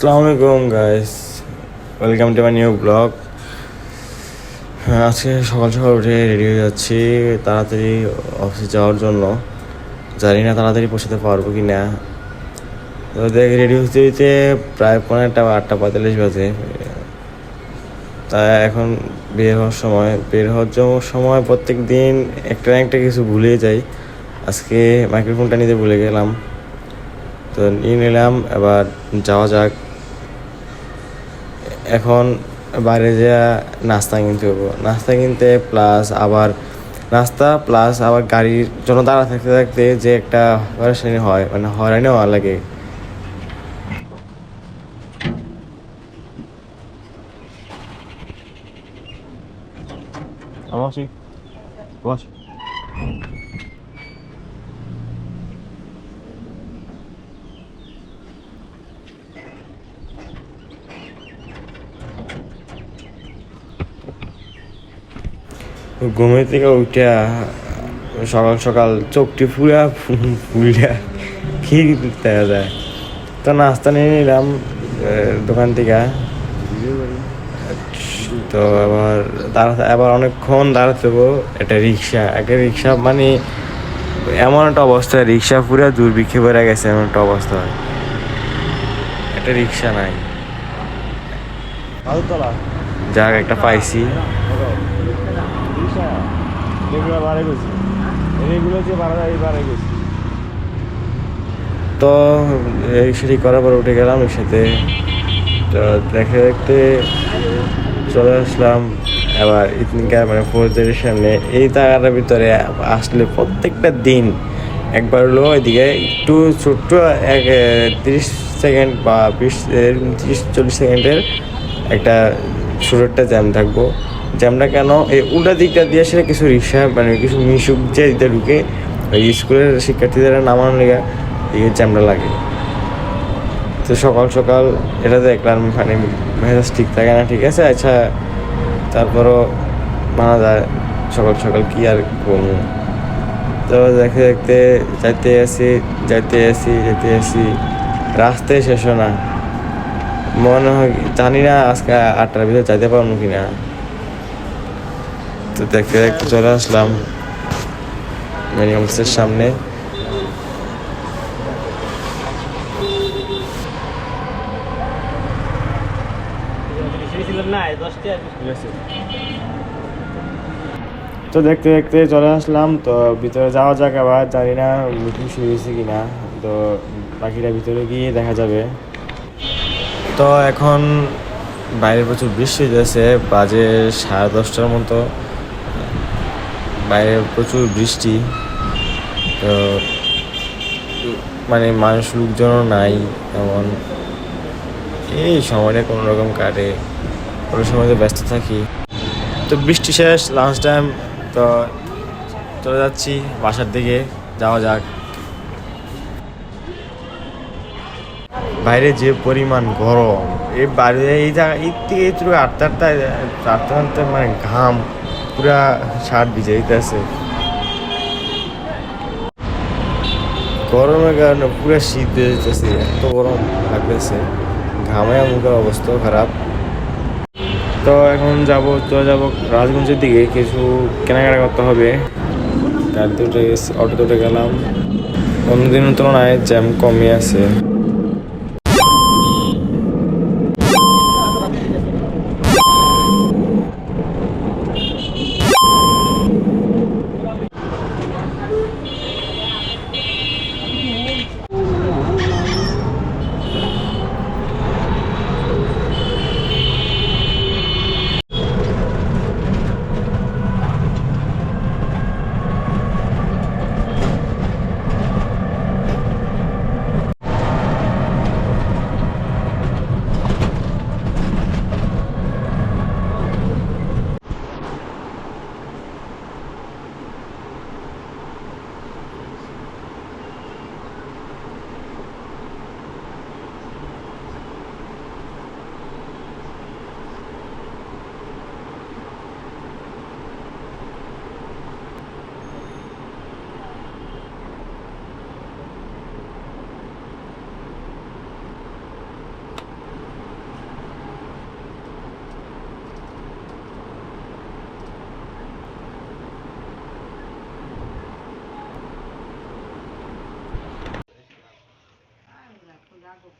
আসসালামু আলাইকুম guys, welcome to my new blog. আজকে সকাল সকাল উঠে রেডি হয়ে যাচ্ছি তাড়াতাড়ি অফিসে যাওয়ার জন্য। জানি না তাড়াতাড়ি পৌঁছাতে পারবো কি না। তো দেখ, রেডি হতে হইতে প্রায় 8:45 বাজে। তাই এখন বের হওয়ার সময় প্রত্যেক দিন একটা না একটা কিছু ভুলে যাই। আজকে মাইক্রোফোনটা নিতে ভুলে গেলাম, তো নিয়ে নিলাম। এবার যাওয়া যাক। এখন বাইরে যা নাস্তা কিনতে হবো, নাস্তা কিনতে প্লাস আবার গাড়ির জন্য দাঁড়া থাকতে থাকতে যে একটা হয়রানি হয়, মানে হয়রানি হওয়া লাগে। ঘুমের থেকে উঠা সকাল সকাল চোখটি ফুলিয়া কি দেখা যায়। তো নাস্তা নিয়ে নিলাম দোকান থেকে। তো আবার অনেকক্ষণ দাঁড়াতে হবো। একটা রিক্সা মানে এমন একটা অবস্থা, রিক্সা পুরা দুর্ভিক্ষে বেড়ে গেছে, এমন একটা অবস্থা। একটা রিক্সা নাই। যাক, একটা পাইছি। তো রিক্সাটি করার পর উঠে গেলাম একসাথে। তো দেখতে দেখতে চলে আসলাম এবার ইতনিকার মানে ফৌজদারির সামনে। এই জায়গাটার ভিতরে আসলে প্রত্যেকটা দিন একবার হলো এদিকে একটু ছোট্ট 30 সেকেন্ড বা 30-40 সেকেন্ডের একটা ছোট একটা জ্যাম থাকবো। জ্যামটা কেন, এই উল্টা দিকটা দিয়ে সেটা কিছু রিক্সা মানে কিছু মিশুক যে দিতে ঢুকে ওই স্কুলের শিক্ষার্থীদের নামানোর লেগে এই জ্যামটা লাগে। তো সকাল সকাল এটা দেখলাম মানে মেজাজ ঠিক থাকে না। ঠিক আছে, আচ্ছা, তারপরও মানা যায়। সকাল সকাল কি আর করবো। তো দেখতে দেখতে যাইতে আসি রাস্তায় শেষ হয় না। মনে হয় জানি না আজকে 8টার ভিতরে যাইতে পারবো কিনা। তো দেখতে দেখতে চলে আসলাম অফিসের সামনে। তো দেখতে দেখতে চলে আসলাম। তো ভিতরে যাওয়া যাক। আবার জানি না মিটিং শুরু হয়েছে কিনা, তো বাকিটা ভিতরে গিয়ে দেখা যাবে। তো এখন বাইরে প্রচুর বৃষ্টি হইতেছে, বাজে 10:30টার মতো। বাইরে প্রচুর বৃষ্টি। তো মানে লোকজনও নাই এমন। এই সময়টা কোনো রকম কাটে, কোনো সময় তো ব্যস্ত থাকি। তো বৃষ্টি শেষ, লাঞ্চ টাইম। তো চলে যাচ্ছি বাসার দিকে, যাওয়া যাক। বাইরে যে পরিমাণ গরম, এই বাইরে এই জায়গা এই থেকে একটু আটতে মানে ঘাম পুরা শার্ট ভিজে দিতেছে। গরমের কারণে পুরা শীত হয়ে যেতেছে, এত গরম লাগতেছে, ঘামে মুখের অবস্থা খারাপ। তো এখন চলে যাবো রাজগঞ্জের দিকে, কিছু কেনাকাটা করতে হবে। অটোতে উঠে গেলাম। অন্যদিনের তুলনায় জ্যাম কমই আছে। রাখো